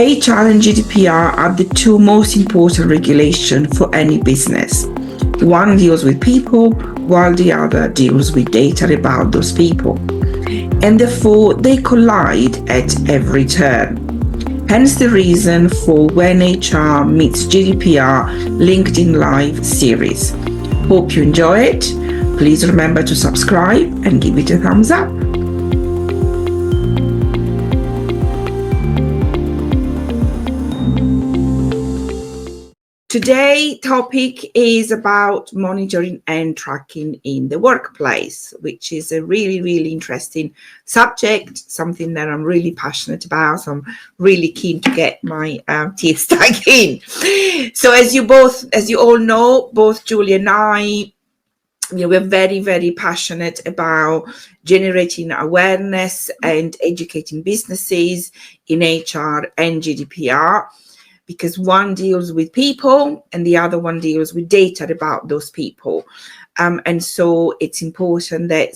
HR and GDPR are the two most important regulations for any business. One deals with people, while the other deals with data about those people. And therefore, they collide at every turn. Hence the reason for When HR Meets GDPR LinkedIn Live series. Hope you enjoy it. Please remember to subscribe and give it a thumbs up. Today's topic is about monitoring and tracking in the workplace, which is a really, really interesting subject, something that I'm really passionate about. So I'm really keen to get my teeth stuck in. So as you all know, both Julie and I, we're very, very passionate about generating awareness and educating businesses in HR and GDPR. Because one deals with people and the other one deals with data about those people. And so it's important that,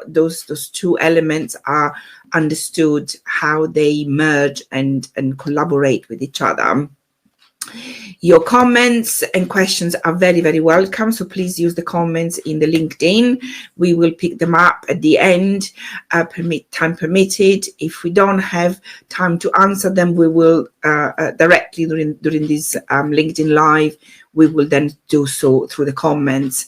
those two elements are understood, how they merge and collaborate with each other. Your comments and questions are very, very welcome. So please use the comments in the LinkedIn. We will pick them up at the end, time permitted. If we don't have time to answer them, we will directly during this LinkedIn Live, we will then do so through the comments.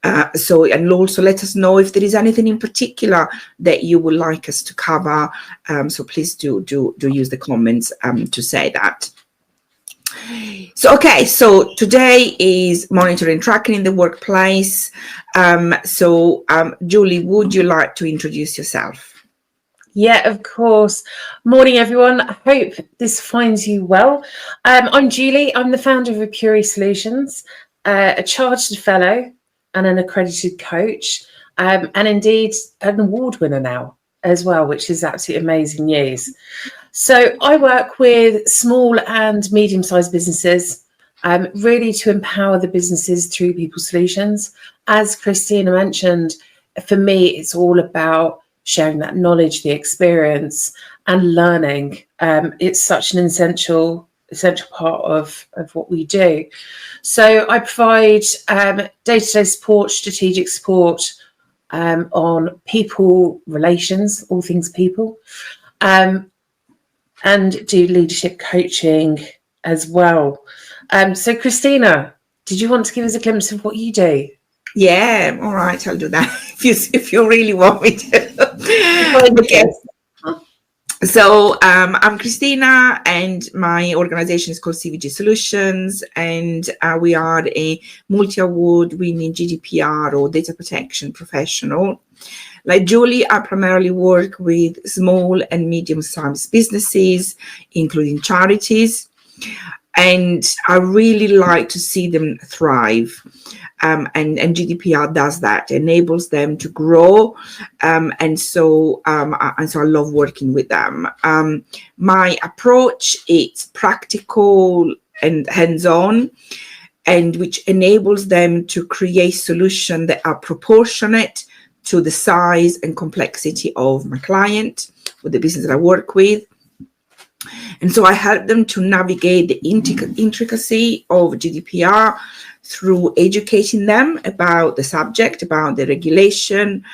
And also let us know if there is anything in particular that you would like us to cover. So please do use the comments to say that. So today is monitoring tracking in the workplace. Julie, would you like to introduce yourself? Yeah, of course. Morning, everyone. I hope this finds you well. I'm Julie. I'm the founder of Apiary Solutions, a chartered fellow and an accredited coach, and indeed an award winner now as well, which is absolutely amazing news. So I work with small and medium-sized businesses, really to empower the businesses through people solutions. As Cristina mentioned, for me, it's all about sharing that knowledge, the experience, and learning. It's such an essential part of what we do. So I provide day-to-day support, strategic support on people relations, all things people. And do leadership coaching as well. So Cristina, did you want to give us a glimpse of what you do? Yeah, all right, I'll do that if you really want me to. Okay. So I'm Cristina, and my organization is called CVG Solutions, and we are a multi-award winning GDPR or data protection professional. Like Julie, I primarily work with small and medium-sized businesses, including charities, and I really like to see them thrive. And GDPR does that, enables them to grow, and so I love working with them. My approach is practical and hands-on, and which enables them to create solutions that are proportionate to the size and complexity of my client or the business that I work with. And so I help them to navigate the intricacy of GDPR through educating them about the subject, about the regulation,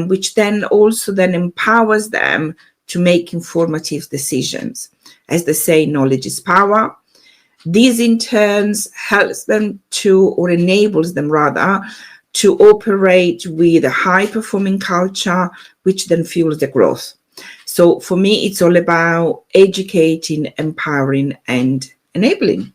which then also empowers them to make informative decisions. As they say, knowledge is power. This in turn helps them or enables them rather, to operate with a high-performing culture, which then fuels the growth. So for me, it's all about educating, empowering, and enabling.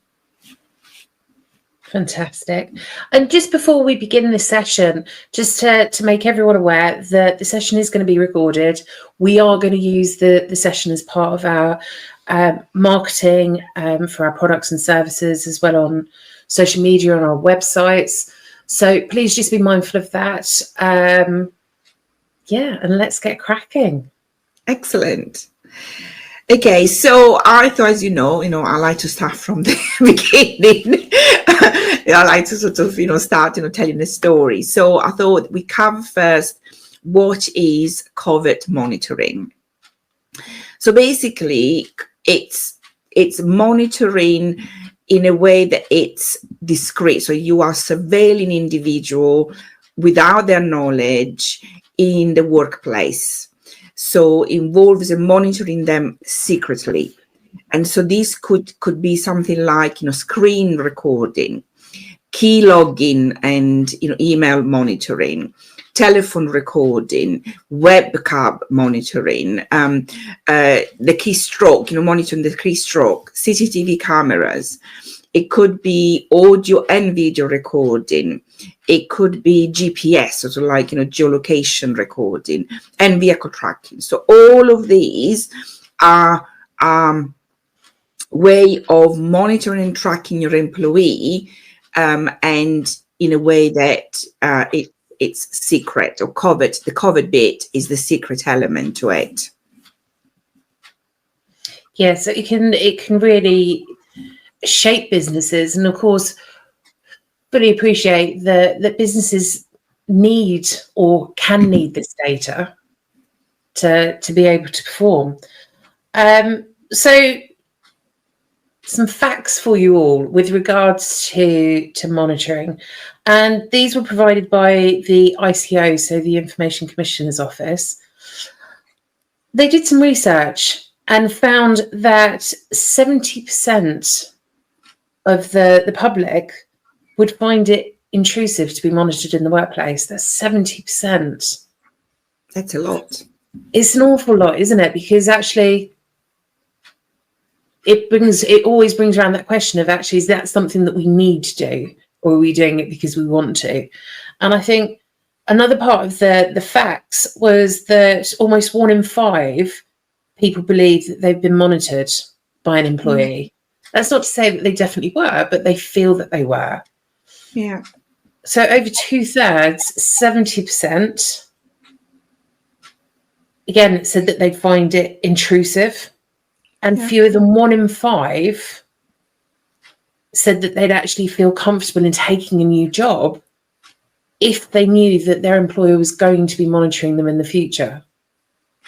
Fantastic. And just before we begin this session, just to make everyone aware that the session is going to be recorded. We are going to use the session as part of our marketing for our products and services, as well on social media, on our websites. So please just be mindful of that. And let's get cracking. Excellent. Okay, so I thought, as you know, I like to start from the beginning. I like to sort of, start, telling the story. So I thought we cover first what is covert monitoring. So basically, it's it's monitoring in a way that it's discreet. So you are surveilling individual without their knowledge in the workplace. So involves monitoring them secretly. And so this could be something like, screen recording, key logging, and, email monitoring, telephone recording, webcam monitoring, the keystroke, monitoring the keystroke, CCTV cameras. It could be audio and video recording. It could be GPS, sort of like, geolocation recording, and vehicle tracking. So all of these are way of monitoring and tracking your employee, and in a way that it's secret or covered. The covered bit is the secret element to it. Yeah, so it can really shape businesses, and of course, fully appreciate that businesses need or can need this data to be able to perform. So some facts for you all with regards to monitoring, and these were provided by the ICO, so the Information Commissioner's Office. They did some research and found that 70% of the public would find it intrusive to be monitored in the workplace. That's 70%. That's a lot. It's an awful lot, isn't it? Because actually, it always brings around that question of, actually, is that something that we need to do, or are we doing it because we want to? And I think another part of the facts was that almost 1 in 5 people believe that they've been monitored by an employee. That's not to say that they definitely were, but they feel that they were. Yeah. So over 2/3, 70%, again, said that they'd find it intrusive. And fewer than 1 in 5 said that they'd actually feel comfortable in taking a new job if they knew that their employer was going to be monitoring them in the future.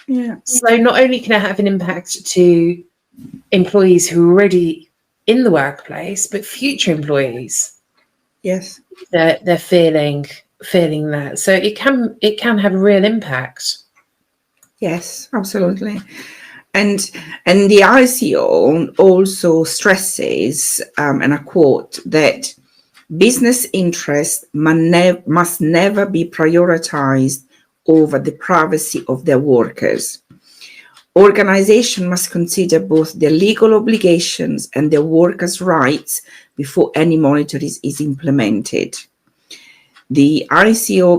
Yeah. So not only can it have an impact to employees who are already in the workplace, but future employees. Yes. They're feeling that. So it can have a real impact. Yes, absolutely. And the ICO also stresses, and I quote, that business interests must never be prioritized over the privacy of their workers. Organizations must consider both their legal obligations and their workers' rights before any monitoring is implemented. The ICO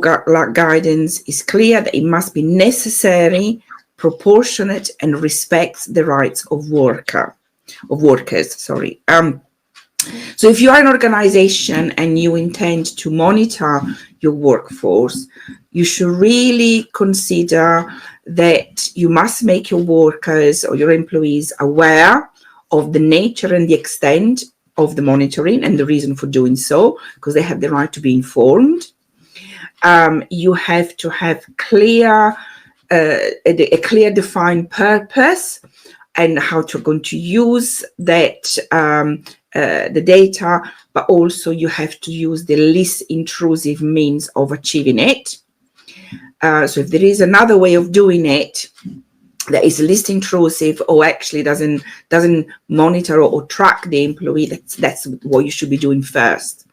guidance is clear that it must be necessary, proportionate, and respects the rights of workers. So if you are an organization and you intend to monitor your workforce, you should really consider that you must make your workers or your employees aware of the nature and the extent of the monitoring and the reason for doing so, because they have the right to be informed. You have to have a clear defined purpose and how you're going to use that the data, but also you have to use the least intrusive means of achieving it. So if there is another way of doing it that is least intrusive or actually doesn't monitor or track the employee, that's what you should be doing first.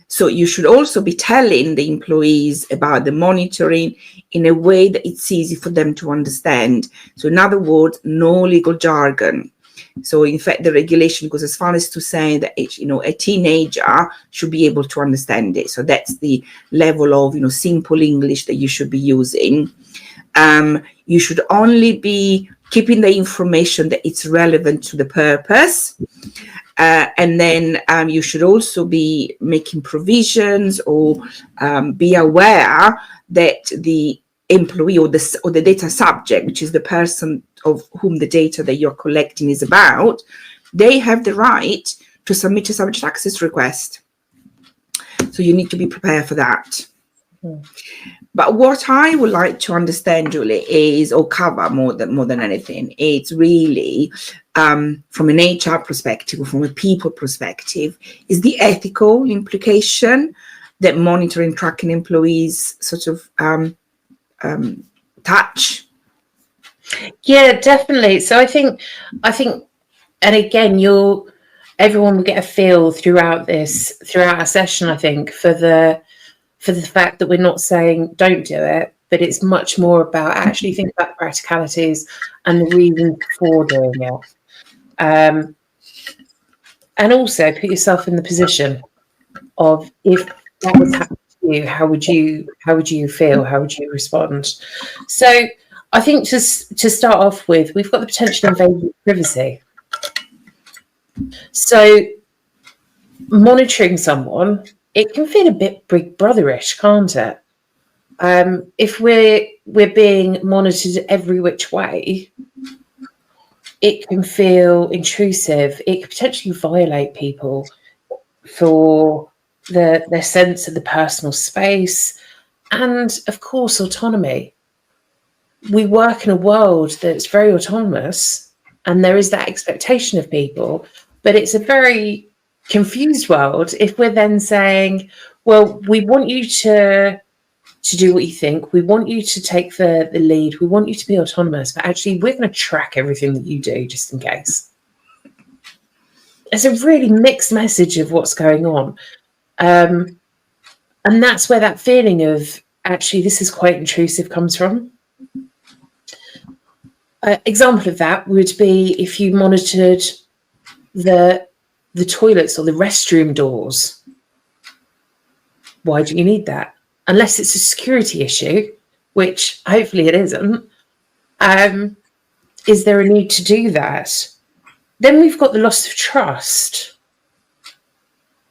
So you should also be telling the employees about the monitoring in a way that it's easy for them to understand. So in other words, no legal jargon. So in fact, the regulation goes as far as to say that a teenager should be able to understand it. So that's the level of simple English that you should be using. You should only be keeping the information that it's relevant to the purpose. And then you should also be making provisions or be aware that the employee or the data subject, which is the person of whom the data that you're collecting is about, they have the right to submit a subject access request. So you need to be prepared for that. But what I would like to understand, Julie, is, or cover more than anything, it's really from an HR perspective, or from a people perspective, is the ethical implication that monitoring, tracking employees sort of touch. Yeah, definitely. So I think, and again, everyone will get a feel throughout our session, I think, for the fact that we're not saying don't do it, but it's much more about actually think about the practicalities and the reason for doing it. And also put yourself in the position of, if that was happening to you, how would you feel? How would you respond? So I think to start off with, we've got the potential invasion of privacy. So monitoring someone, it can feel a bit Big Brotherish, can't it? If we're being monitored every which way, it can feel intrusive. It could potentially violate people for their sense of the personal space and, of course, autonomy. We work in a world that's very autonomous, and there is that expectation of people, but it's a very confused world if we're then saying, well, we want you to do what you think, we want you to take the lead, we want you to be autonomous, but actually we're going to track everything that you do just in case. It's a really mixed message of what's going on, and that's where that feeling of actually this is quite intrusive comes from. Example of that would be if you monitored the toilets or the restroom doors. Why do you need that? Unless it's a security issue, which hopefully it isn't. Is there a need to do that? Then we've got the loss of trust.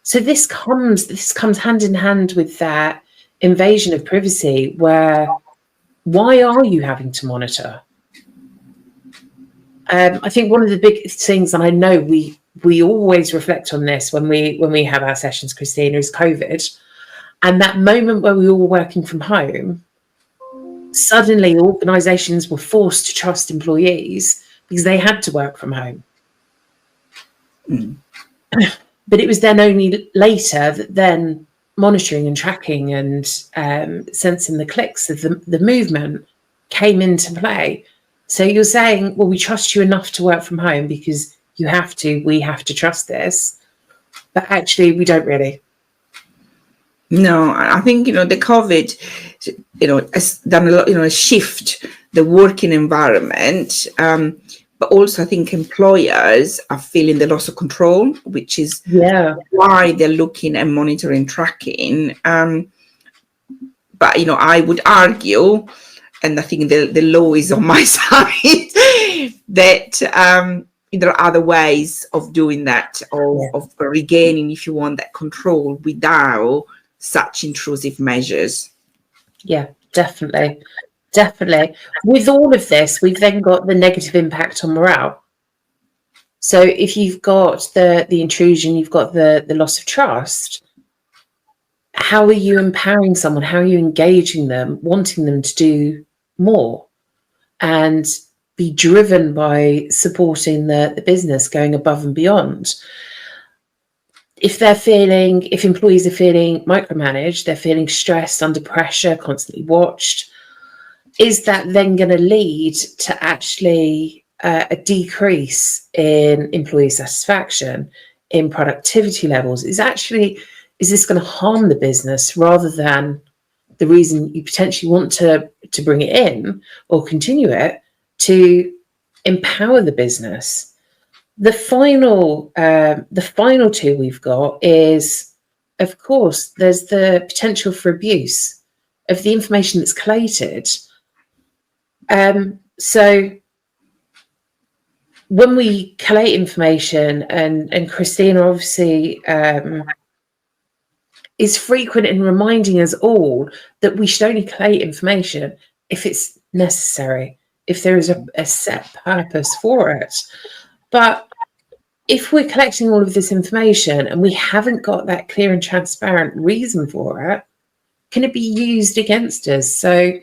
So this comes hand in hand with that invasion of privacy, where why are you having to monitor? I think one of the big things, and I know we always reflect on this when we have our sessions, Cristina, is COVID. And that moment where we were all working from home, suddenly organisations were forced to trust employees because they had to work from home. But it was then only later that then monitoring and tracking and sensing the clicks of the movement came into play. So you're saying, well, we trust you enough to work from home because we have to trust this, but actually we don't really. No, I think, the COVID, has done a lot, a shift the working environment. But also I think employers are feeling the loss of control, which is why they're looking at monitoring, tracking. But, I would argue, and I think the law is on my side, that there are other ways of doing that, of regaining, if you want, that control without such intrusive measures. Yeah, definitely. With all of this, we've then got the negative impact on morale. So if you've got the intrusion, you've got the loss of trust, how are you empowering someone? How are you engaging them, wanting them to do more and be driven by supporting the business, going above and beyond? If employees are feeling micromanaged, they're feeling stressed, under pressure, constantly watched, is that then going to lead to actually a decrease in employee satisfaction, in productivity levels? Is this going to harm the business rather than the reason you potentially want to bring it in or continue it, to empower the business? The final two we've got is, of course, there's the potential for abuse of the information that's collated. So when we collate information, and Cristina obviously is frequent in reminding us all that we should only collate information if it's necessary, if there is a set purpose for it. But if we're collecting all of this information and we haven't got that clear and transparent reason for it, can it be used against us? So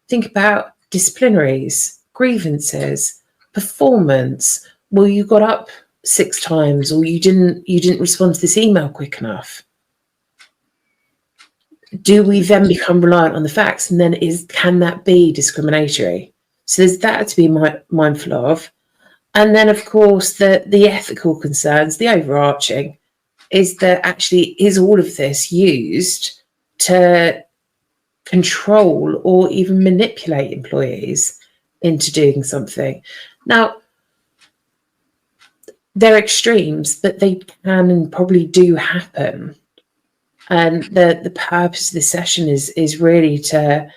think about disciplinaries, grievances, performance. Well, you got up 6 times, or you didn't respond to this email quick enough. Do we then become reliant on the facts? And then can that be discriminatory? So there's that to be mindful of. And then, of course, the ethical concerns, the overarching, is that actually is all of this used to control or even manipulate employees into doing something? Now, they're extremes, but they can and probably do happen. And the purpose of this session is really to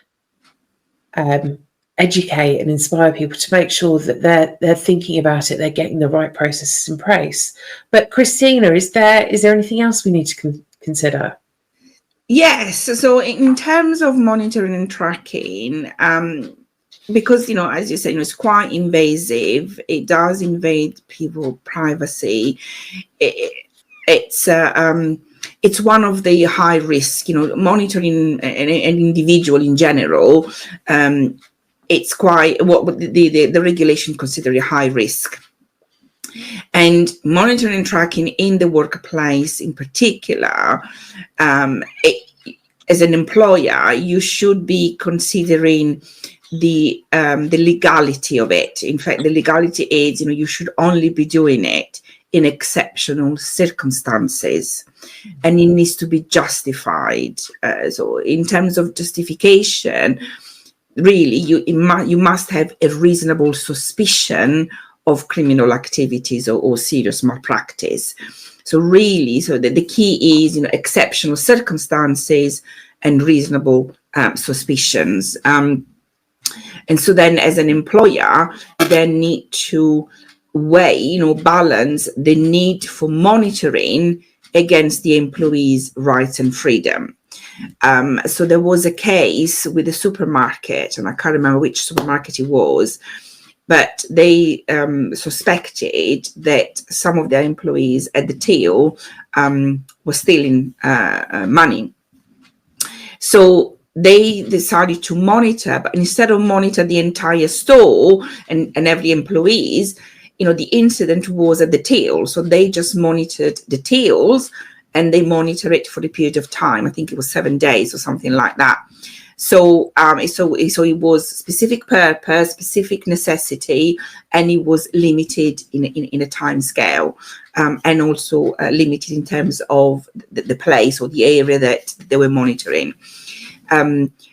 educate and inspire people to make sure that they're thinking about it, they're getting the right processes in place. But Cristina, is there anything else we need to consider? Yes. So in terms of monitoring and tracking, because, as you said, it's quite invasive. It does invade people's privacy. It's one of the high risk, monitoring an individual in general. It's quite what the regulation consider a high risk. And monitoring and tracking in the workplace in particular, as an employer, you should be considering the legality of it. In fact, the legality is, you should only be doing it in exceptional circumstances, and it needs to be justified. So in terms of justification, really, you must have a reasonable suspicion of criminal activities or serious malpractice. So really, the key is, exceptional circumstances and reasonable suspicions. And so then as an employer, you then need to weigh, balance the need for monitoring against the employee's rights and freedom. So there was a case with a supermarket, and I can't remember which supermarket it was, but they suspected that some of their employees at the till were stealing money. So they decided to monitor, but instead of monitor the entire store and every employees, the incident was at the till. So they just monitored the tills, and they monitor it for a period of time. I think it was 7 days or something like that. So it was specific purpose, specific necessity, and it was limited in a time scale, and also limited in terms of the place or the area that they were monitoring.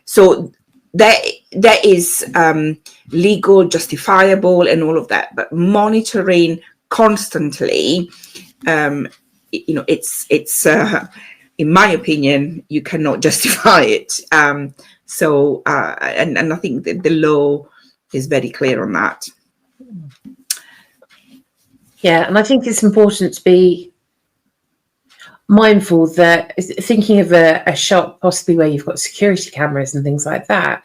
So that is legal, justifiable, and all of that. But monitoring constantly, it's in my opinion, you cannot justify it. And I think that the law is very clear on that. Yeah, and I think it's important to be mindful that, thinking of a shop possibly where you've got security cameras and things like that,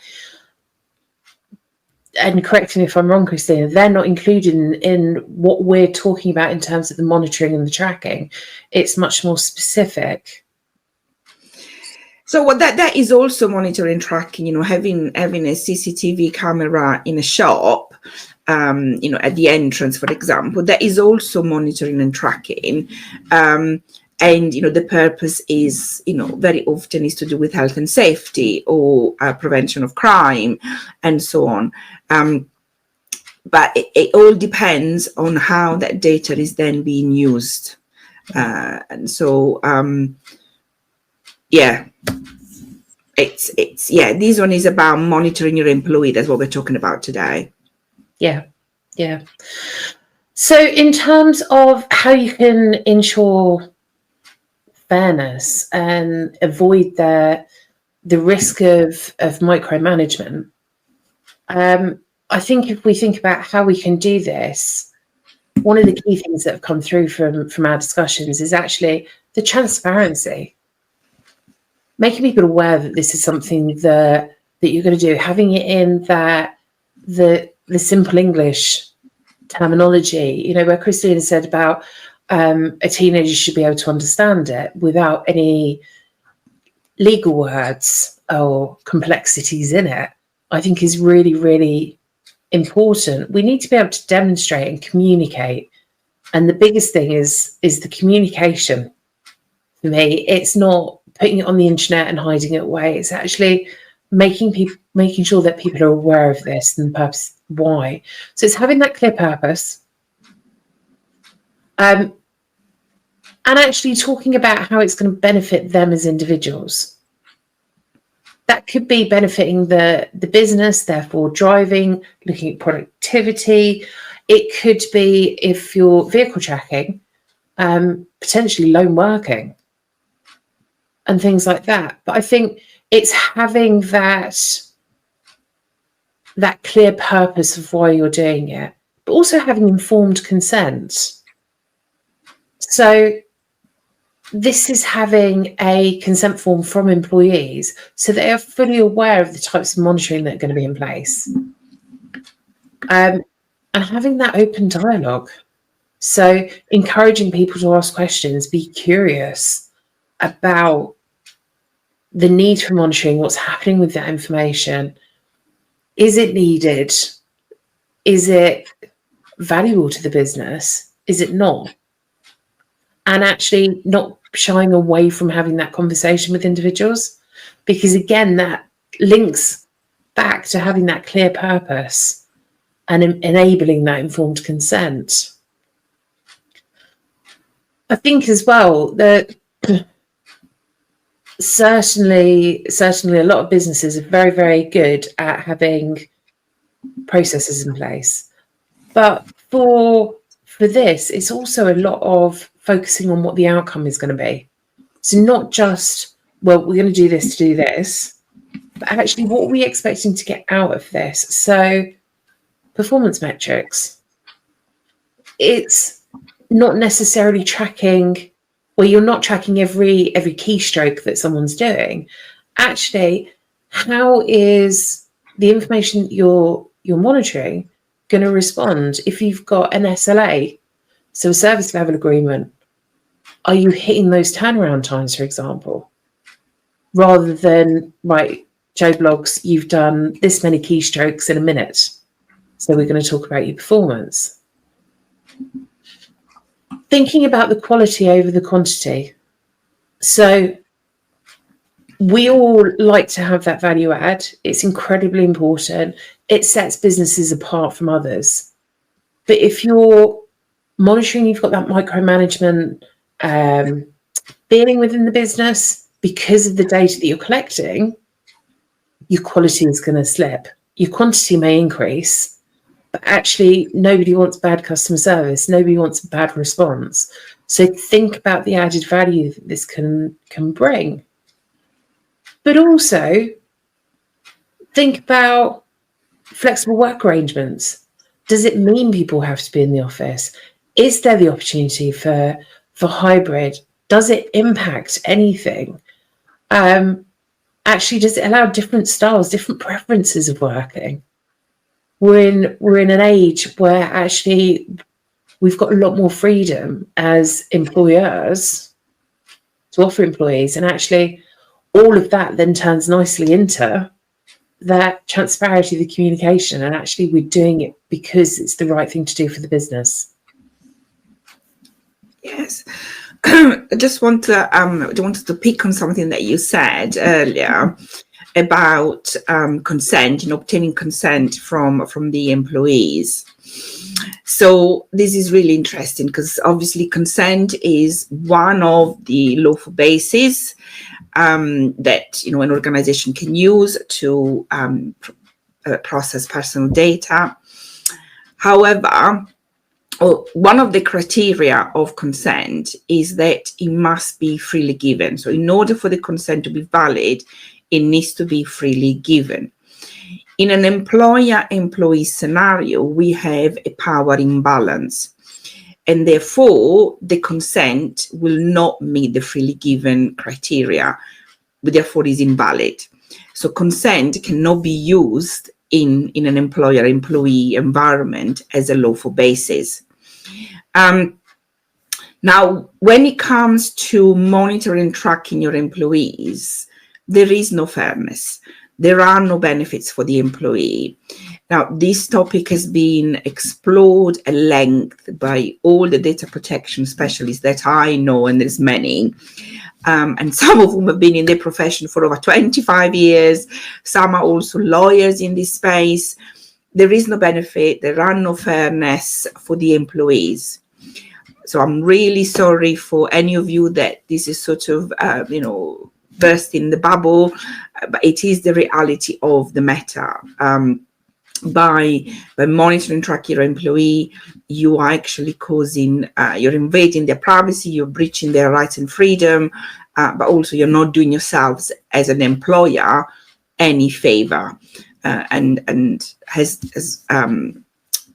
and correct me if I'm wrong, Cristina, they're not included in what we're talking about in terms of the monitoring and the tracking. It's much more specific. So what that is also monitoring, tracking, having a CCTV camera in a shop, at the entrance, for example, that is also monitoring and tracking. And, the purpose is, very often is to do with health and safety or prevention of crime and so on. But it all depends on how that data is then being used. And so, this one is about monitoring your employee. That's what we're talking about today. Yeah. So in terms of how you can ensure fairness and avoid the risk of micromanagement, I think if we think about how we can do this, one of the key things that have come through from our discussions is actually the transparency. Making people aware that this is something that you're going to do, having it in that the simple English terminology, where Cristina said about a teenager should be able to understand it without any legal words. or complexities in it, I think is really, really important. We need to be able to demonstrate and communicate. And the biggest thing is the communication. For me, it's not putting it on the internet and hiding it away. It's actually making sure that people are aware of this and the purpose why. So it's having that clear purpose. And actually talking about how it's going to benefit them as individuals. That could be benefiting the business, therefore driving, looking at productivity. It could be, if you're vehicle tracking, potentially lone working and things like that. But I think it's having that clear purpose of why you're doing it, but also having informed consent. So this is having a consent form from employees so they are fully aware of the types of monitoring that are going to be in place. And having that open dialogue. So encouraging people to ask questions, be curious about the need for monitoring, what's happening with that information. Is it needed? Is it valuable to the business? Is it not? And actually not shying away from having that conversation with individuals, because again, that links back to having that clear purpose and enabling that informed consent. I think as well that certainly a lot of businesses are very, very good at having processes in place. But for this, it's also a lot of focusing on what the outcome is going to be. So not just, well, we're going to do this, but actually what are we expecting to get out of this? So performance metrics. It's not necessarily tracking, well, you're not tracking every keystroke that someone's doing. Actually, how is the information that you're monitoring going to respond if you've got an SLA, so a service level agreement? Are you hitting those turnaround times, for example? Rather than, right, Joe Blogs, you've done this many keystrokes in a minute, so we're going to talk about your performance. Thinking about the quality over the quantity. So we all like to have that value add. It's incredibly important. It sets businesses apart from others. But if you're monitoring, you've got that micromanagement feeling within the business because of the data that you're collecting, your quality is going to slip. Your quantity may increase, but actually nobody wants bad customer service. Nobody wants a bad response. So think about the added value that this can bring. But also think about flexible work arrangements. Does it mean people have to be in the office? Is there the opportunity for hybrid? Does it impact anything? Actually, does it allow different styles, different preferences of working? We're in an age where actually we've got a lot more freedom as employers to offer employees, and actually all of that then turns nicely into that transparency, the communication, and actually we're doing it because it's the right thing to do for the business. Yes. I just wanted to pick on something that you said earlier about consent and obtaining consent from the employees. So this is really interesting because obviously consent is one of the lawful bases that an organization can use to process personal data. However, one of the criteria of consent is that it must be freely given. So in order for the consent to be valid, it needs to be freely given. In an employer-employee scenario, we have a power imbalance, and therefore the consent will not meet the freely given criteria, therefore is invalid. So consent cannot be used in an employer-employee environment as a lawful basis. Now, when it comes to monitoring and tracking your employees, there is no fairness. There are no benefits for the employee. Now, this topic has been explored at length by all the data protection specialists that I know, and there's many, and some of whom have been in their profession for over 25 years. Some are also lawyers in this space. There is no benefit. There are no fairness for the employees. So I'm really sorry for any of you that this is sort of, burst in the bubble, but it is the reality of the matter. By monitoring and tracking your employee, you are actually causing, you're invading their privacy, you're breaching their rights and freedom, but also you're not doing yourselves as an employer any favor. And as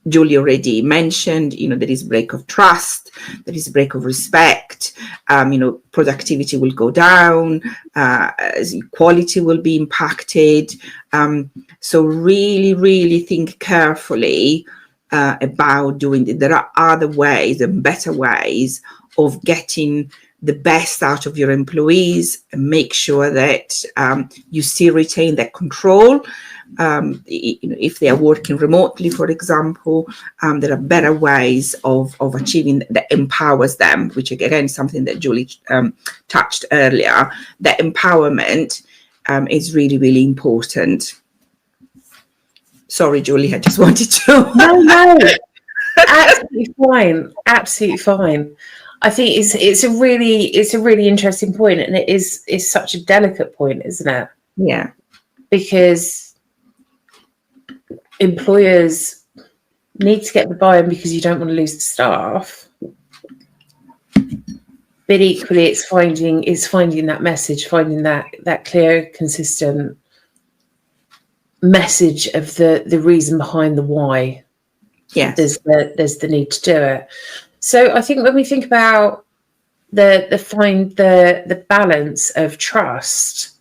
Julie already mentioned, there is break of trust, there is break of respect, productivity will go down, quality will be impacted. So really, really think carefully about doing it. There are other ways and better ways of getting the best out of your employees and make sure that you still retain that control. If they are working remotely, for example, there are better ways of achieving that empowers them, which again is something that Julie touched earlier. That empowerment is really, really important. Sorry, Julie, I just wanted to. No, absolutely fine. I think it's a really interesting point, and it's such a delicate point, isn't it? Yeah, because employers need to get the buy-in because you don't want to lose the staff, but equally it's finding that message, finding that clear, consistent message of the reason behind the why. Yes, there's the need to do it. So I think when we think about the balance of trust,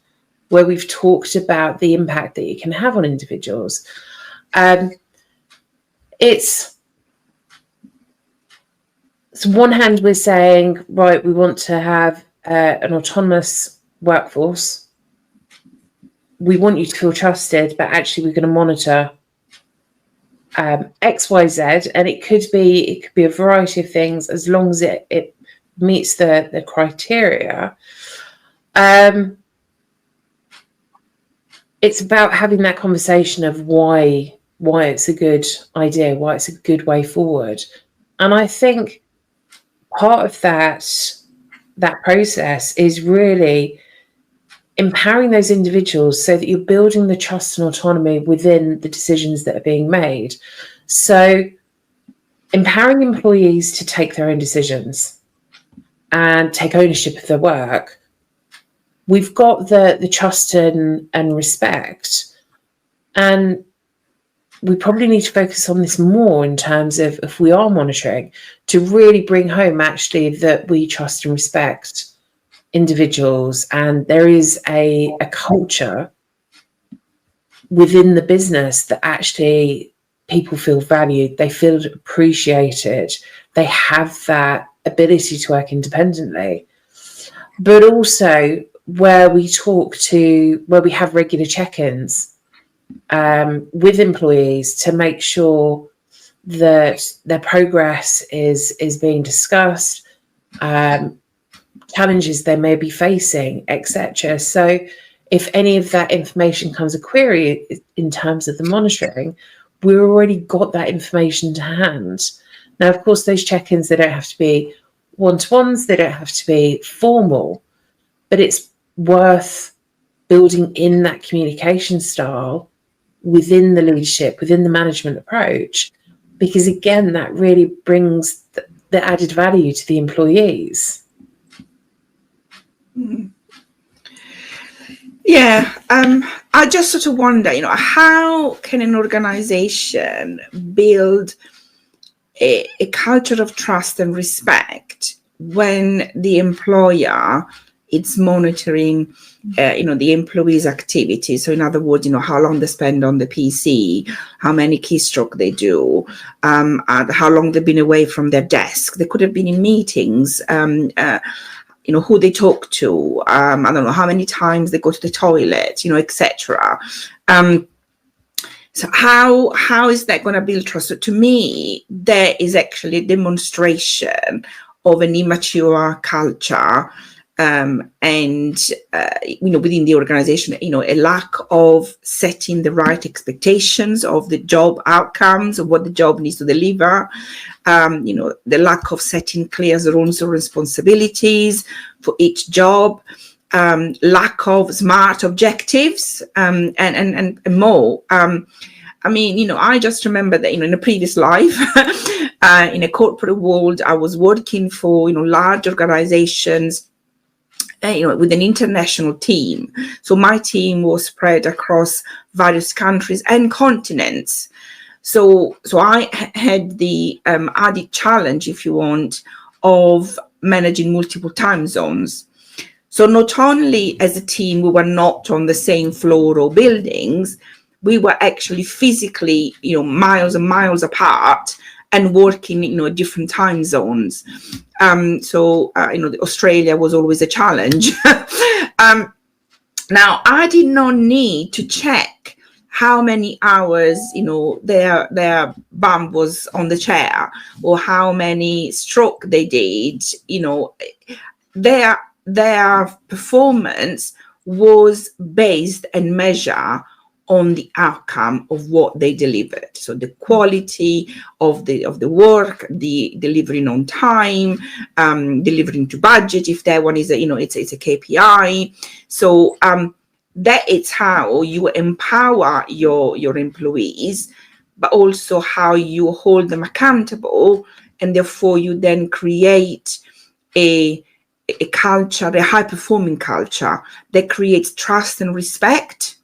where we've talked about the impact that it can have on individuals, it's on one hand we're saying, right, we want to have an autonomous workforce. We want you to feel trusted, but actually we're going to monitor X, Y, Z, and it could be a variety of things as long as it meets the criteria. It's about having that conversation of why it's a good idea, why it's a good way forward. And I think part of that process is really empowering those individuals so that you're building the trust and autonomy within the decisions that are being made. So empowering employees to take their own decisions and take ownership of their work. We've got the trust and respect, and we probably need to focus on this more in terms of, if we are monitoring, to really bring home actually that we trust and respect individuals, and there is a culture within the business that actually people feel valued, they feel appreciated, they have that ability to work independently. But also where we have regular check-ins with employees to make sure that their progress is being discussed, challenges they may be facing, etc. So if any of that information comes a query in terms of the monitoring, we've already got that information to hand. Now, of course, those check-ins, they don't have to be one-to-ones, they don't have to be formal, but it's worth building in that communication style within the leadership, within the management approach, because again, that really brings the added value to the employees. Yeah, I just sort of wonder, how can an organization build a culture of trust and respect when the employer is monitoring, the employee's activities? So in other words, how long they spend on the PC, how many keystroke they do, how long they've been away from their desk. They could have been in meetings. who they talk to, I don't know how many times they go to the toilet, etc. So how is that going to build trust? So to me, there is actually a demonstration of an immature culture, and within the organization, a lack of setting the right expectations of the job outcomes, of what the job needs to deliver, the lack of setting clear roles or responsibilities for each job, lack of smart objectives, and more. I just remember that, in a previous life, in a corporate world, I was working for, large organizations, with an international team. So my team was spread across various countries and continents. So I had the added challenge, if you want, of managing multiple time zones. So not only as a team, we were not on the same floor or buildings, we were actually physically, miles and miles apart and working, in different time zones. Australia was always a challenge. Now, I did not need to check how many hours, their bum was on the chair, or how many stroke they did. Their performance was based and measured on the outcome of what they delivered. So the quality of the work, the delivering on time, delivering to budget, if that one is it's a KPI. So that is how you empower your employees, but also how you hold them accountable, and therefore you then create a culture, a high performing culture that creates trust and respect.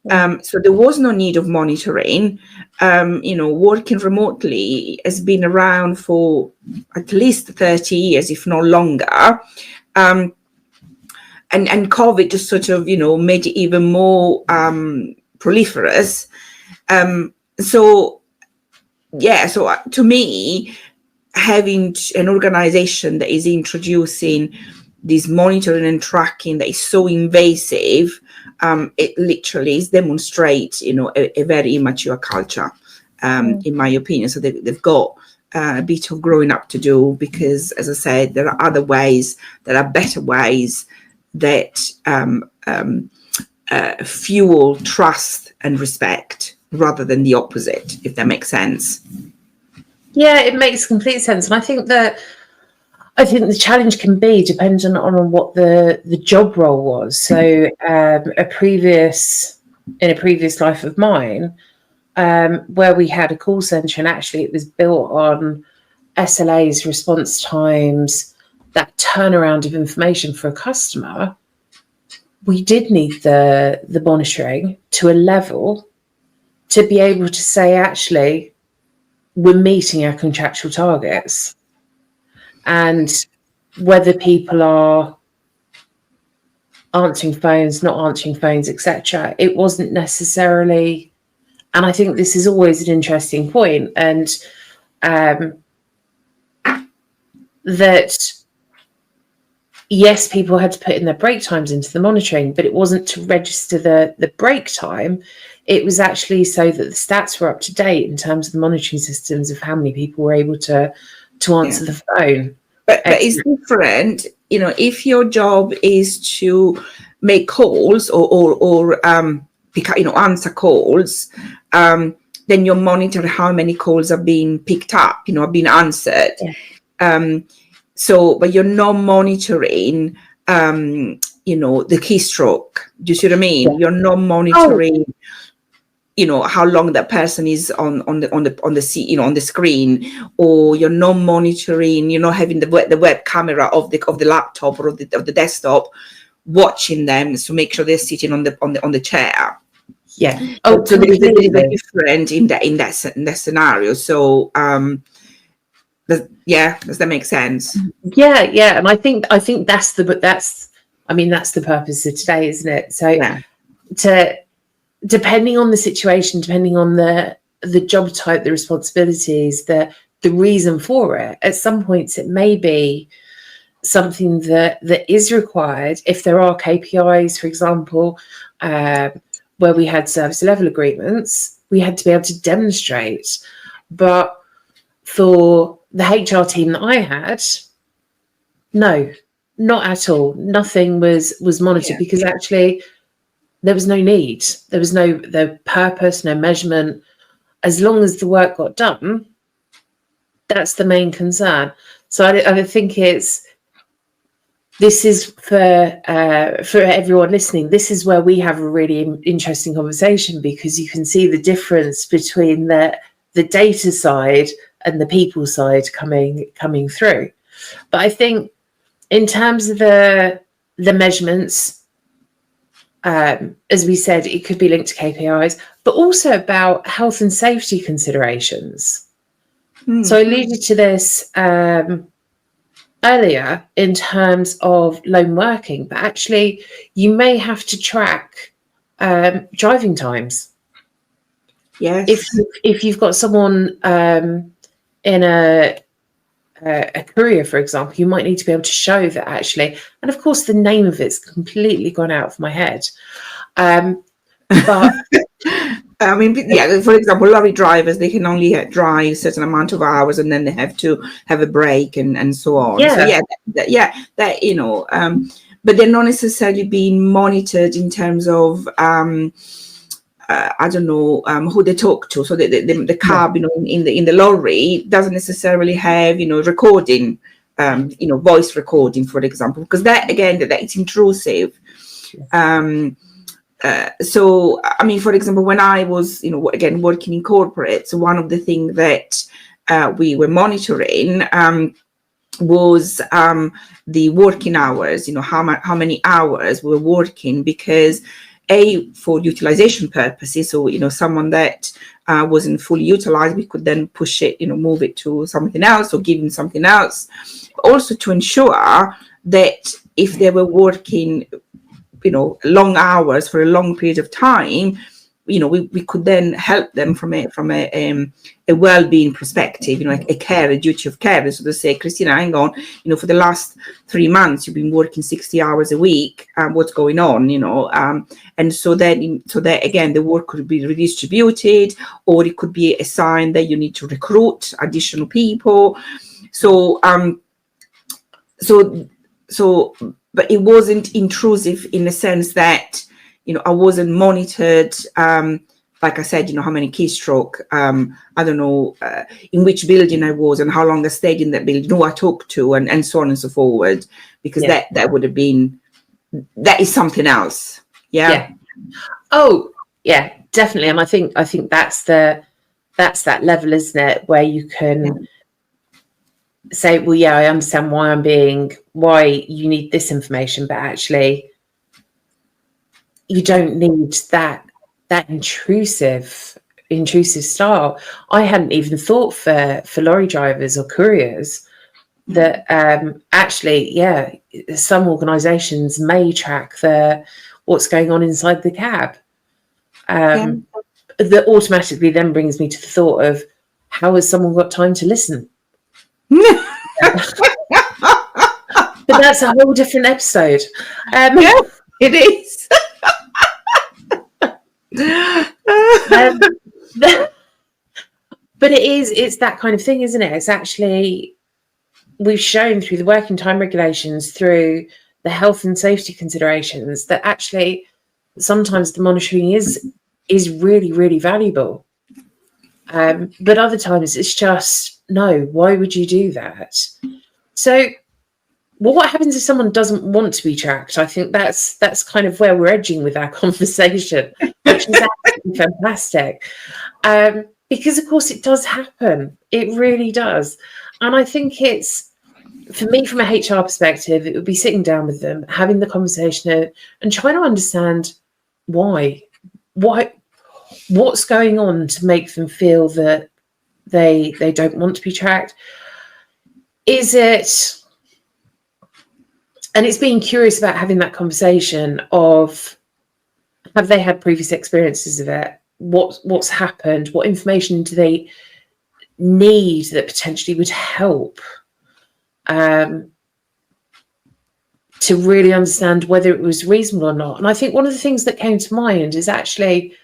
So there was no need of monitoring. Working remotely has been around for at least 30 years, if not longer. And COVID just sort of, made it even more proliferous. So to me, having an organization that is introducing this monitoring and tracking that is so invasive, it literally demonstrates, a very immature culture, in my opinion. So they've got a bit of growing up to do, because, as I said, there are other ways, there are better ways that fuel trust and respect rather than the opposite, if that makes sense. Yeah, it makes complete sense. And I think the challenge can be dependent on what the job role was. So in a previous life of mine, where we had a call centre, and actually it was built on SLAs, response times, that turnaround of information for a customer, we did need the monitoring to a level to be able to say, actually, we're meeting our contractual targets. And whether people are answering phones, not answering phones, etc., it wasn't necessarily. And I think this is always an interesting point, and that yes, people had to put in their break times into the monitoring, but it wasn't to register the break time. It was actually so that the stats were up to date in terms of the monitoring systems of how many people were able to answer the phone. But it's different, if your job is to make calls or pick up, answer calls, then you monitor how many calls are being picked up, are being answered. Yeah. But you're not monitoring, the keystroke. Do you see what I mean? Yeah. You're not monitoring. How long that person is on the screen, or you're not monitoring, you're not having the web camera of the laptop or of the desktop watching them to make sure they're sitting on the chair. Yeah. So there is a different in that scenario. So does that make sense? Yeah, and I think that's the purpose of today, isn't it? So depending on the situation, depending on the job type, the responsibilities, the reason for it, at some points it may be something that is required. If there are KPIs, for example, where we had service level agreements, we had to be able to demonstrate. But for the HR team that I had, no, not at all. Nothing was monitored because actually there was no need. There was no purpose, no measurement. As long as the work got done, that's the main concern. So I think this is for everyone listening. This is where we have a really interesting conversation, because you can see the difference between the data side and the people side coming through. But I think in terms of the measurements, as we said, it could be linked to KPIs, but also about health and safety considerations. So I alluded to this earlier in terms of lone working, but actually you may have to track driving times. Yes. If you've got someone in a courier, for example, you might need to be able to show that actually, and of course the name of it's completely gone out of my head. But I mean, yeah, for example, lorry drivers, they can only drive a certain amount of hours and then they have to have a break and so on. Yeah. So that you know, but they're not necessarily being monitored in terms of I don't know who they talk to. So the cab, you know, in the lorry doesn't necessarily have, you know, recording, you know, voice recording, for example, because that again it's intrusive. So, I mean, for example, when I was, you know, again, working in corporate, so one of the things that we were monitoring was the working hours, you know, how many hours we were working, because for utilization purposes, so, you know, someone that wasn't fully utilized, we could then push it, you know, move it to something else or give them something else. Also to ensure that if they were working, you know, long hours for a long period of time, you know, we could then help them from a well-being perspective, you know, like a duty of care. So they say, Cristina, hang on, you know, for the last 3 months you've been working 60 hours a week. What's going on, you know? And so that again, the work could be redistributed, or it could be a sign that you need to recruit additional people. So but it wasn't intrusive in the sense that, you know, I wasn't monitored. Like I said, you know, how many keystroke, I don't know, in which building I was and how long I stayed in that building, who I talked to, and so on and so forward, because that would have been, that is something else. Yeah. Oh, yeah, definitely. And I think that's that level, isn't it, where you can say, well, yeah, I understand why you need this information, but actually you don't need that intrusive style. I hadn't even thought for lorry drivers or couriers that actually, some organisations may track what's going on inside the cab. That automatically then brings me to the thought of, how has someone got time to listen? But that's a whole different episode. It is. But it's that kind of thing, isn't it? It's actually, we've shown through the working time regulations, through the health and safety considerations, that actually sometimes the monitoring is really, really valuable. But other times it's just, no, why would you do that? So what happens if someone doesn't want to be tracked? I think that's kind of where we're edging with our conversation, which is absolutely fantastic. Because of course it does happen. It really does. And I think it's, for me, from a HR perspective, it would be sitting down with them, having the conversation and trying to understand what's going on to make them feel that they don't want to be tracked. Is it, and it's being curious about having that conversation of, have they had previous experiences of it? What's happened? What information do they need that potentially would help? to really understand whether it was reasonable or not. And I think one of the things that came to mind is actually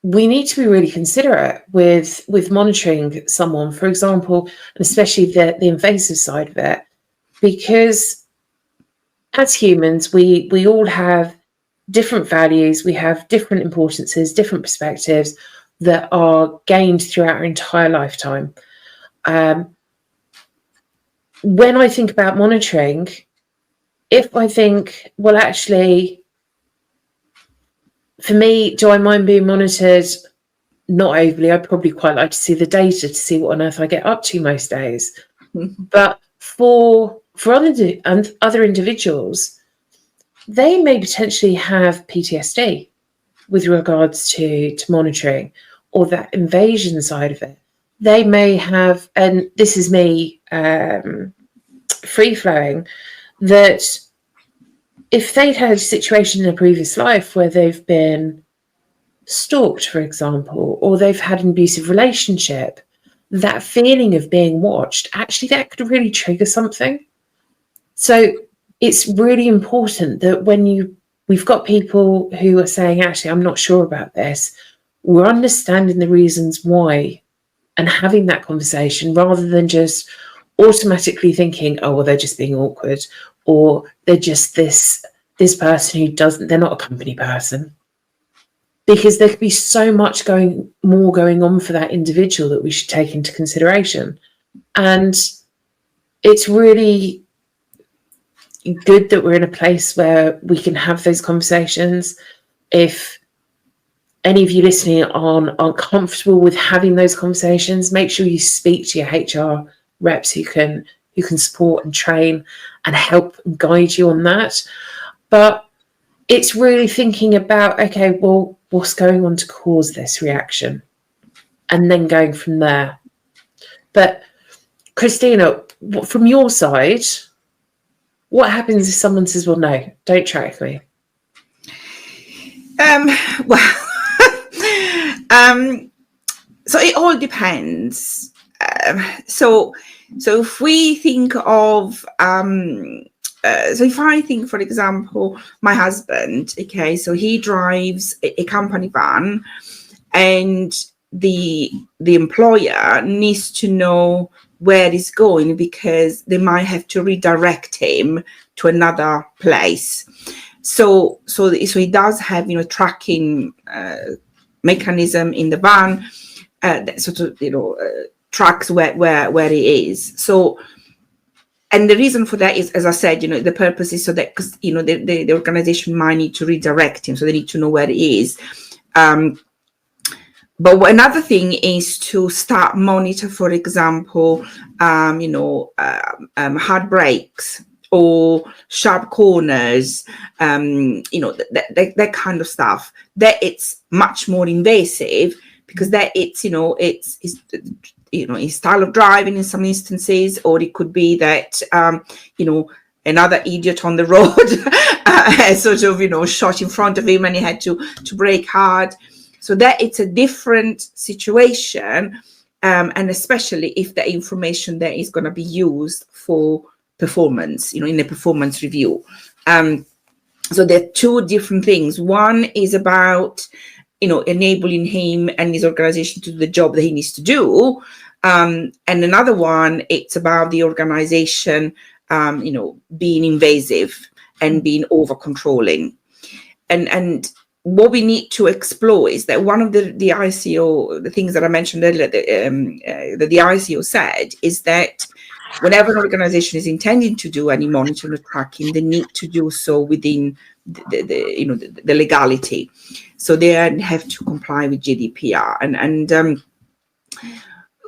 we need to be really considerate with monitoring someone, for example, and especially the invasive side of it, because as humans, we all have different values, we have different importances, different perspectives that are gained throughout our entire lifetime. When I think about monitoring, if I think, well, actually, for me, do I mind being monitored? Not overly. I'd probably quite like to see the data to see what on earth I get up to most days. But for other individuals, they may potentially have PTSD with regards to monitoring or that invasion side of it. They may have, and this is me free-flowing, that if they'd had a situation in a previous life where they've been stalked, for example, or they've had an abusive relationship, that feeling of being watched, actually that could really trigger something. So it's really important that when we've got people who are saying, actually, I'm not sure about this, we're understanding the reasons why and having that conversation rather than just automatically thinking, oh, well, they're just being awkward, or they're just this person who they're not a company person. Because there could be so much more going on for that individual that we should take into consideration. And it's really good that we're in a place where we can have those conversations. If any of you listening aren't comfortable with having those conversations, make sure you speak to your HR reps who can support and train and help and guide you on that. But it's really thinking about, okay, well, what's going on to cause this reaction? And then going from there. But Cristina, from your side, what happens if someone says, well, no, don't track me? So it all depends. So if we think of, so if I think, for example, my husband, okay, so he drives a company van, and the employer needs to know where he's going because they might have to redirect him to another place. So he does have, tracking mechanism in the van that sort of, tracks where he is. So, and the reason for that is, as I said, the purpose is so that, because, the organization might need to redirect him, so they need to know where he is. But another thing is to start monitor, for example, hard brakes or sharp corners, that kind of stuff. That it's much more invasive because that it's his style of driving in some instances, or it could be that another idiot on the road sort of shot in front of him and he had to brake hard. So that it's a different situation, and especially if the information there is going to be used for performance, in a performance review. So there are two different things. One is about, enabling him and his organization to do the job that he needs to do. And another one, it's about the organization, being invasive and being over-controlling. And what we need to explore is that one of the ICO, the things that I mentioned earlier, that the ICO said, is that whenever an organization is intending to do any monitoring or tracking, they need to do so within the legality. So they have to comply with GDPR. And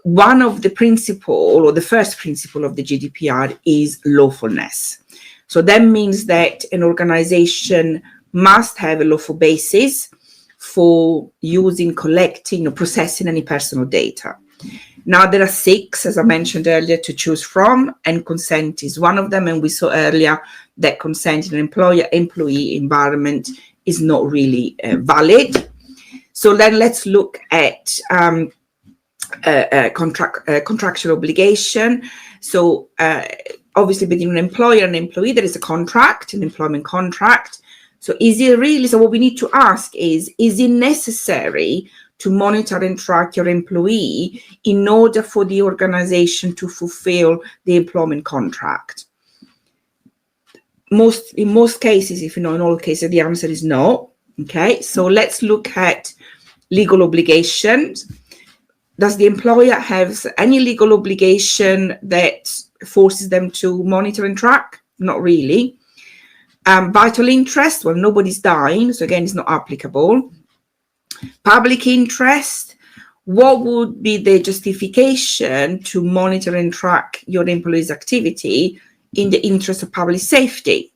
one of the principle, or the first principle of the GDPR, is lawfulness. So that means that an organization must have a lawful basis for using, collecting, or processing any personal data. Now, there are 6, as I mentioned earlier, to choose from, and consent is one of them. And we saw earlier that consent in an employee environment is not really valid. So then let's look at contractual obligation. So obviously between an employer and an employee, there is a contract, an employment contract. So is it really, so what we need to ask is it necessary to monitor and track your employee in order for the organization to fulfill the employment contract? In most cases, if you know, in all cases, the answer is no. Okay, so let's look at legal obligations. Does the employer have any legal obligation that forces them to monitor and track? Not really. Vital interest, well, nobody's dying, so again, it's not applicable. Public interest, what would be the justification to monitor and track your employee's activity in the interest of public safety?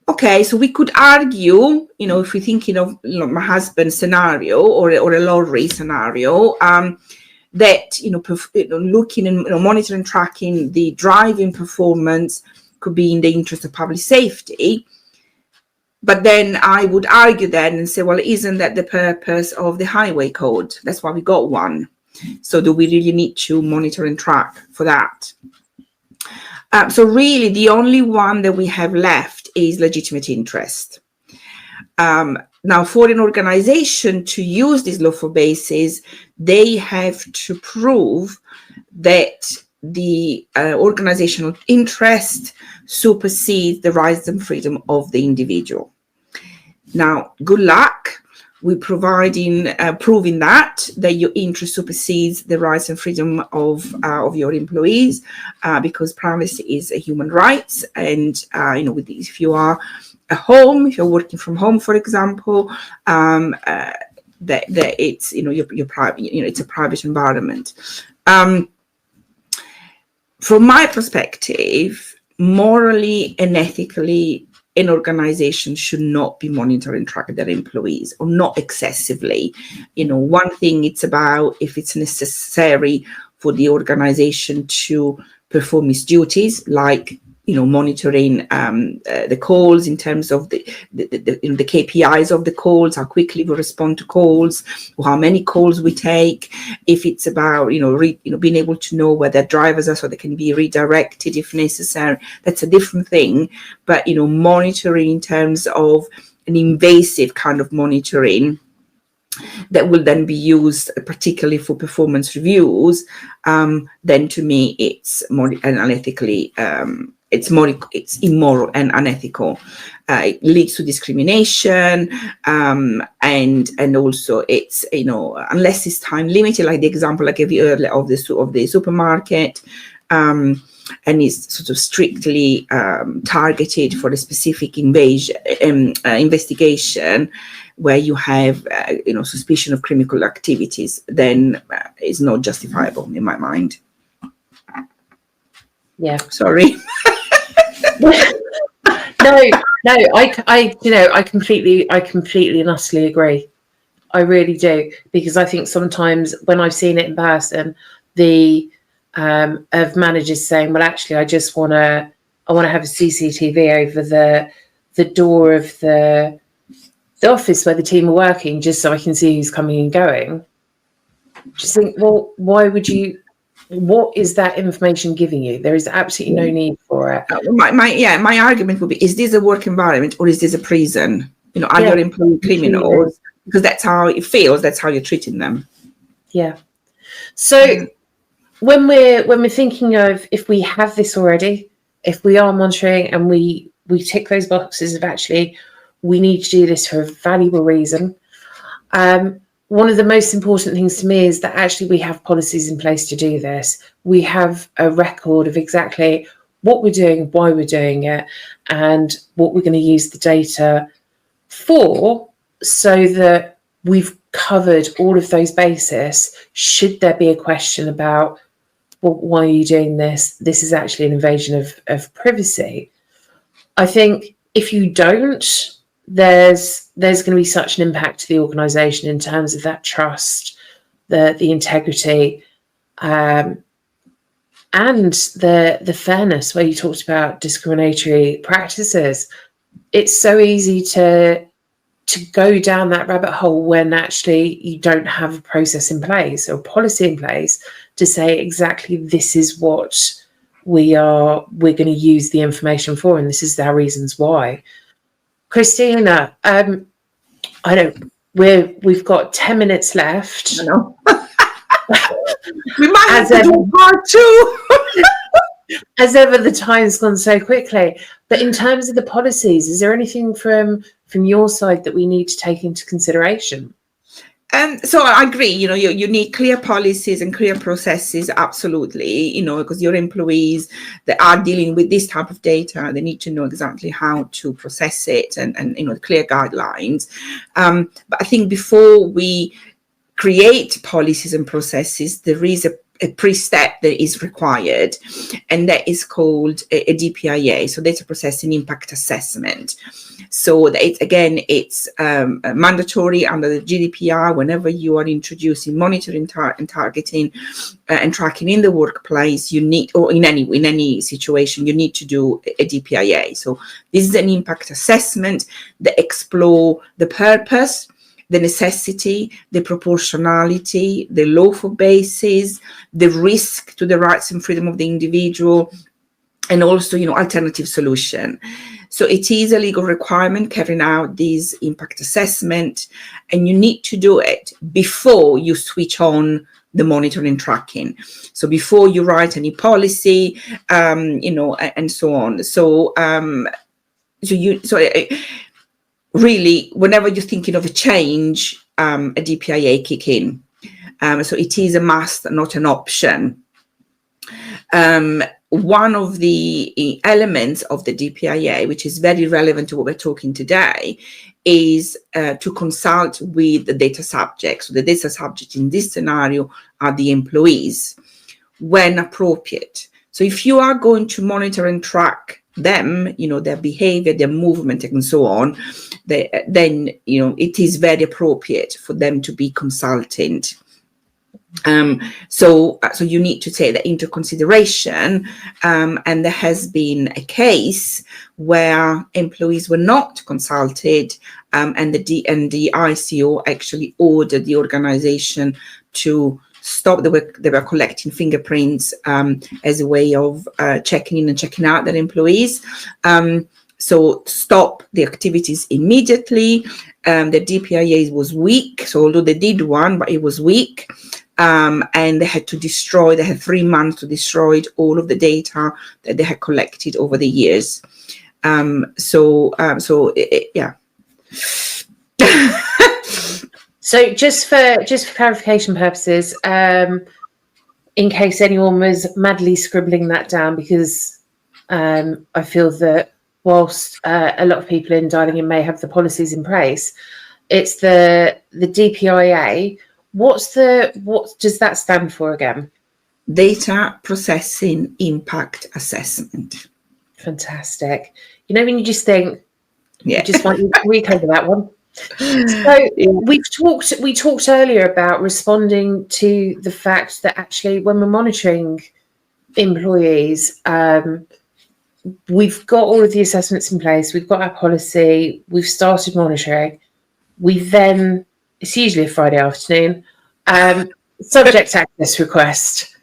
Okay, so we could argue, you know, if we're thinking of, you know, my husband's scenario or a lorry scenario, that, you know, looking and, you know, monitoring, tracking the driving performance could be in the interest of public safety. But then I would argue then and say, well, isn't that the purpose of the highway code? That's why we got one. So do we really need to monitor and track for that? So really, the only one that we have left is legitimate interest. Now, for an organization to use this lawful basis, they have to prove that the organizational interest supersedes the rights and freedom of the individual. Now, good luck with providing, proving that your interest supersedes the rights and freedom of your employees, because privacy is a human right. And, you know, if you are at home, if you're working from home, for example, that it's, you know, your private, you know, it's a private environment. From my perspective, morally and ethically, an organization should not be monitoring and tracking their employees, or not excessively. You know, one thing it's about if it's necessary for the organization to perform its duties, like, you know, monitoring the calls in terms of the KPIs of the calls, how quickly we respond to calls, or how many calls we take. If it's about, you know, being able to know where their drivers are so they can be redirected if necessary, that's a different thing. But, you know, monitoring in terms of an invasive kind of monitoring that will then be used particularly for performance reviews, then to me it's more unethically, it's immoral and unethical. It leads to discrimination, and also it's, you know, unless it's time limited, like the example I gave you earlier of the supermarket, and is sort of strictly targeted for a specific investigation where you have, you know, suspicion of criminal activities, then is not justifiable in my mind. Yeah. Sorry. No, I you know, I completely and utterly agree. I really do, because I think sometimes when I've seen it in person, of managers saying, well, actually, I want to have a CCTV over the door of the office where the team are working, just so I can see who's coming and going. Just think, well, why would you? What is that information giving you? There is absolutely no need for it. My argument would be: is this a work environment or is this a prison? You know, are your employees criminals? Because that's how it feels. That's how you're treating them. Yeah. So when we're thinking of, if we have this already, if we are monitoring and we tick those boxes of actually we need to do this for a valuable reason. One of the most important things to me is that actually we have policies in place to do this. We have a record of exactly what we're doing, why we're doing it, and what we're going to use the data for, so that we've covered all of those bases. Should there be a question about, well, why are you doing this? This is actually an invasion of privacy. I think if you don't, there's going to be such an impact to the organisation in terms of that trust, the integrity, and the fairness, where you talked about discriminatory practices. It's so easy to go down that rabbit hole when actually you don't have a process in place or policy in place to say exactly this is what we're going to use the information for, and this is our reasons why. Cristina, we've got 10 minutes left. I know. We might have to do part 2. As ever, the time's gone so quickly. But in terms of the policies, is there anything from your side that we need to take into consideration? So I agree, you need clear policies and clear processes, absolutely, because your employees that are dealing with this type of data, they need to know exactly how to process it and clear guidelines. But I think before we create policies and processes, there is a pre-step that is required, and that is called a DPIA, so data processing impact assessment. So it's mandatory under the GDPR. Whenever you are introducing monitoring and targeting and tracking in the workplace, you need, or in any situation, you need to do a DPIA. So this is an impact assessment that explore the purpose, the necessity, the proportionality, the lawful basis, the risk to the rights and freedom of the individual, and also, alternative solution. So it is a legal requirement carrying out this impact assessment, and you need to do it before you switch on the monitoring tracking. So before you write any policy, and so on. Really, whenever you're thinking of a change, a DPIA kick in. So it is a must, not an option. One of the elements of the DPIA, which is very relevant to what we're talking today, is to consult with the data subject. So the data subject in this scenario are the employees when appropriate. So if you are going to monitor and track them, their behavior, their movement, and so on, then it is very appropriate for them to be consulted. So you need to take that into consideration, and there has been a case where employees were not consulted, and the ICO actually ordered the organization to stop. They were collecting fingerprints as a way of checking in and checking out their employees. So stop the activities immediately. The DPIA was weak, so although they did one, but it was weak. And they had 3 months to destroy all of the data that they had collected over the years. Yeah. So just for clarification purposes, in case anyone was madly scribbling that down, because I feel that whilst a lot of people in Dialing In may have the policies in place, it's the DPIA. What does that stand for again? Data Processing Impact Assessment. Fantastic. When you just think, yeah, I just want you to recover that one. So we talked earlier about responding to the fact that actually when we're monitoring employees, we've got all of the assessments in place, we've got our policy, we've started monitoring. It's usually a Friday afternoon, subject access request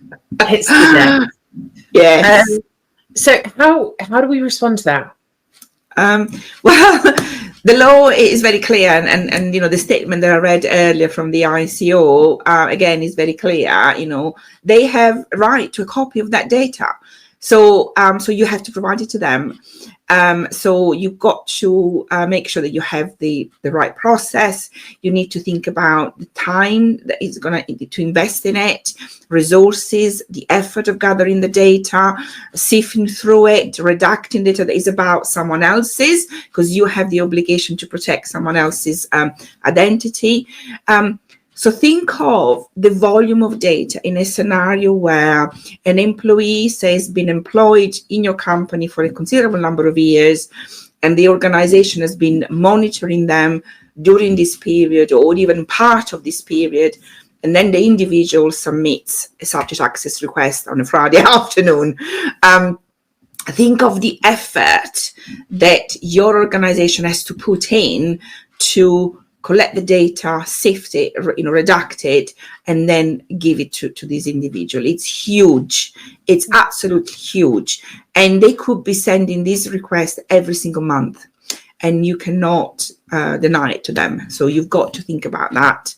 hits the desk. Yes. So how do we respond to that? Well, the law is very clear, and the statement that I read earlier from the ICO again is very clear. They have a right to a copy of that data, so you have to provide it to them. So you've got to make sure that you have the right process. You need to think about the time that is going to invest in it, resources, the effort of gathering the data, sifting through it, redacting data that is about someone else's, because you have the obligation to protect someone else's identity. So think of the volume of data in a scenario where an employee says been employed in your company for a considerable number of years, and the organization has been monitoring them during this period or even part of this period, and then the individual submits a subject access request on a Friday afternoon. Think of the effort that your organization has to put in to collect the data, sift it, redact it, and then give it to this individual. It's huge. It's absolutely huge. And they could be sending this request every single month, and you cannot deny it to them. So you've got to think about that.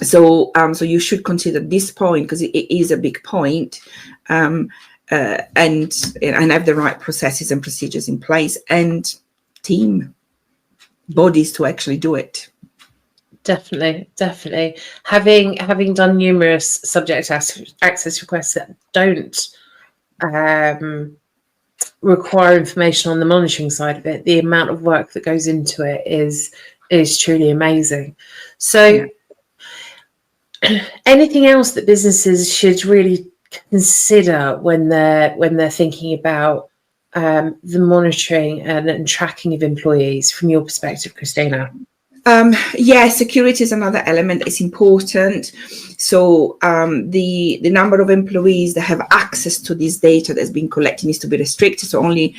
So you should consider this point, because it is a big point, and have the right processes and procedures in place, and team bodies to actually do it. Definitely. Having done numerous subject access requests that don't require information on the monitoring side of it, the amount of work that goes into it is truly amazing. So anything else that businesses should really consider when they're thinking about the monitoring and tracking of employees from your perspective, Cristina? Security is another element that's important. So the number of employees that have access to this data that's been collected needs to be restricted. So only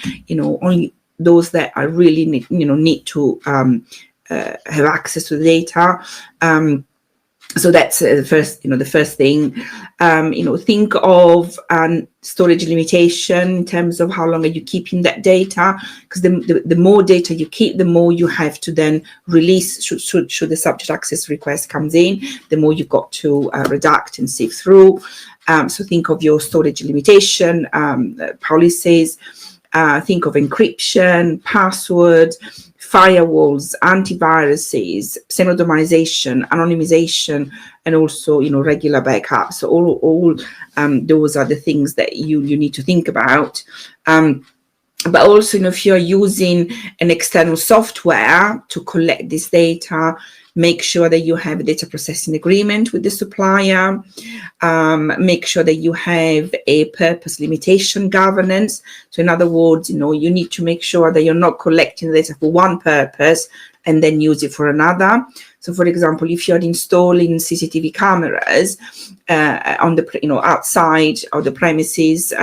those that are really need to have access to the data. So that's the first thing. Think of storage limitation in terms of how long are you keeping that data, because the more data you keep, the more you have to then release should the subject access request comes in, the more you've got to redact and sift through. So think of your storage limitation policies. Think of encryption, password, firewalls, antiviruses, pseudonymization, anonymization, and also regular backups. So all those are the things that you need to think about. But also, if you're using an external software to collect this data, make sure that you have a data processing agreement with the supplier. Make sure that you have a purpose limitation governance. So in other words, you need to make sure that you're not collecting data for one purpose and then use it for another. So for example, if you're installing CCTV cameras on the outside of the premises,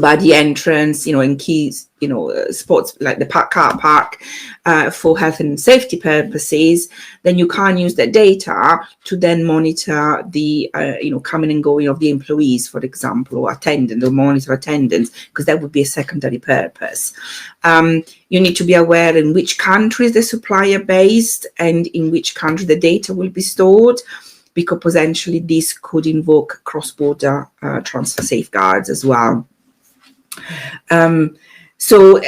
by the entrance, in key, spots like the car park, for health and safety purposes, then you can't use that data to then monitor the, coming and going of the employees, for example, or attendant, or monitor attendance, because that would be a secondary purpose. You need to be aware in which country is the supplier based and in which country the data will be stored, because potentially this could invoke cross-border transfer safeguards as well. So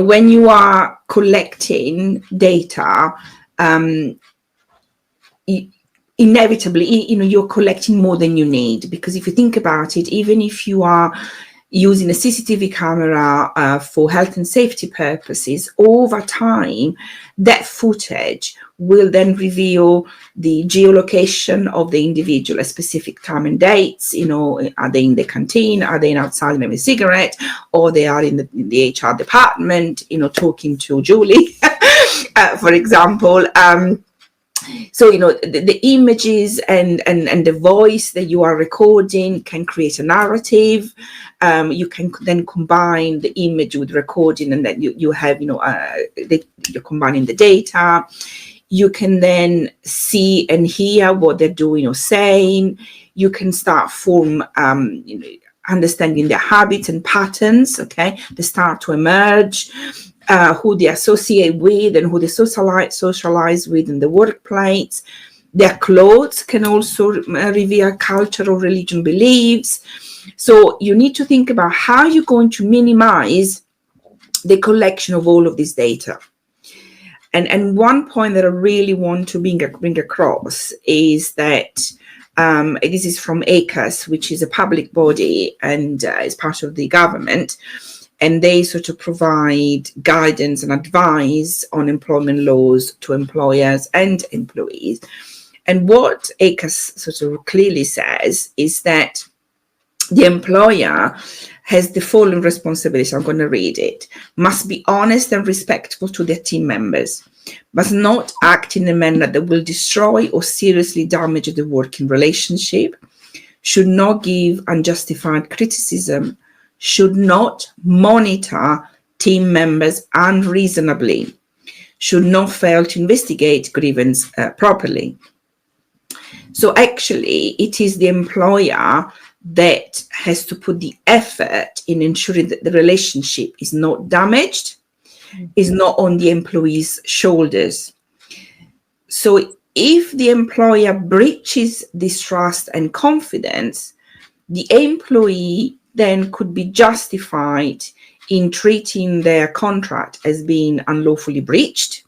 when you are collecting data, inevitably, you're collecting more than you need, because if you think about it, even if you are using a CCTV camera for health and safety purposes, over time, that footage will then reveal the geolocation of the individual at specific time and dates. Are they in the canteen? Are they outside having a cigarette? Or they are in the HR department, talking to Julie, for example. So, the images and the voice that you are recording can create a narrative. You can then combine the image with recording, and then you have, you're combining the data. You can then see and hear what they're doing or saying. You can start understanding their habits and patterns, okay? They start to emerge. Who they associate with and who they socialize with in the workplace. Their clothes can also reveal cultural or religion beliefs. So you need to think about how you're going to minimize the collection of all of this data. And one point that I really want to bring across is that this is from ACAS, which is a public body and is part of the government. And they sort of provide guidance and advice on employment laws to employers and employees. And what ACAS sort of clearly says is that the employer has the following responsibility. I'm going to read it. Must be honest and respectful to their team members. Must not act in a manner that will destroy or seriously damage the working relationship. Should not give unjustified criticism. Should not monitor team members unreasonably. should not fail to investigate grievance properly. So actually, it is the employer that has to put the effort in ensuring that the relationship is not damaged, is not on the employee's shoulders. So if the employer breaches this trust and confidence, the employee then could be justified in treating their contract as being unlawfully breached,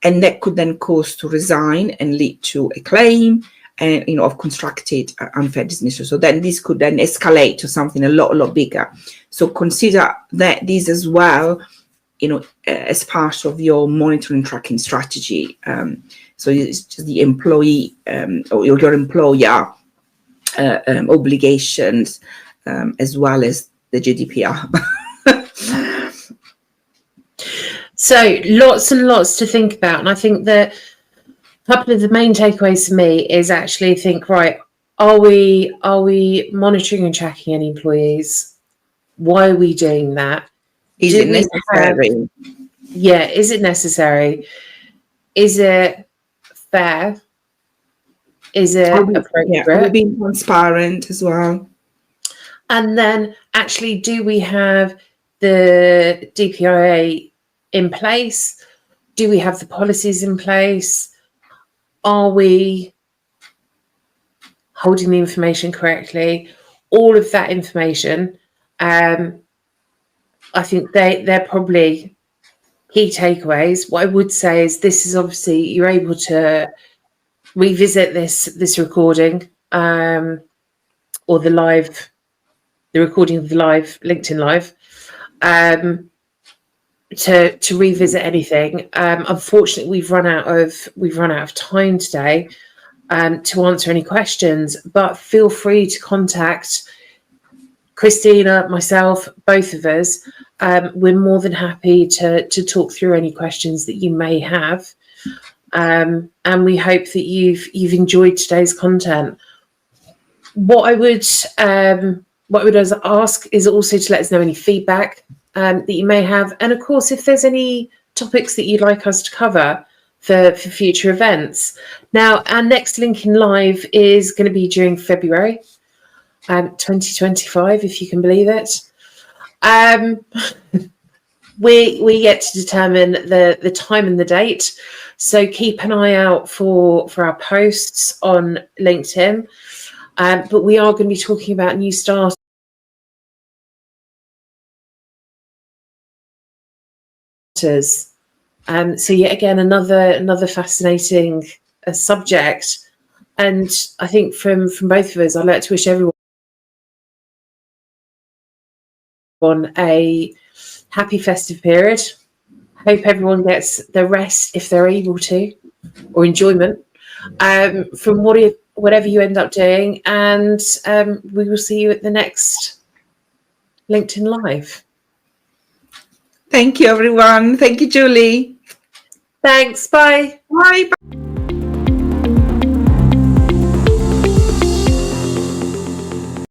and that could then cause to resign and lead to a claim and of constructed unfair dismissal. So then this could then escalate to something a lot bigger. So consider that this as well, as part of your monitoring tracking strategy. So it's just the employee or your employer obligations as well as the GDPR. So lots and lots to think about. And I think that a couple of the main takeaways for me is actually think, right, are we monitoring and tracking any employees? Why are we doing that? Is it necessary? Is it necessary? Is it fair? Is it appropriate? Are we being transparent as well? And then actually, do we have the DPRA in place? Do we have the policies in place? Are we holding the information correctly? All of that information, I think they're probably key takeaways. What I would say is this is obviously, you're able to revisit this recording or the recording of the live LinkedIn Live to revisit anything. Unfortunately, we've run out of time today to answer any questions, but feel free to contact Cristina, myself, both of us. We're more than happy to talk through any questions that you may have. And we hope that you've enjoyed today's content. What I would ask is also to let us know any feedback that you may have, and of course, if there's any topics that you'd like us to cover for future events. Now, our next LinkedIn Live is going to be during February 2025, if you can believe it. We get to determine the time and the date, so keep an eye out for our posts on LinkedIn. But we are going to be talking about new starters. So yet again, another fascinating subject. And I think from both of us, I'd like to wish everyone a happy festive period. Hope everyone gets the rest, if they're able to, or enjoyment from whatever you end up doing. And we will see you at the next LinkedIn Live. Thank you, everyone. Thank you, Julie. Thanks. Bye. Bye.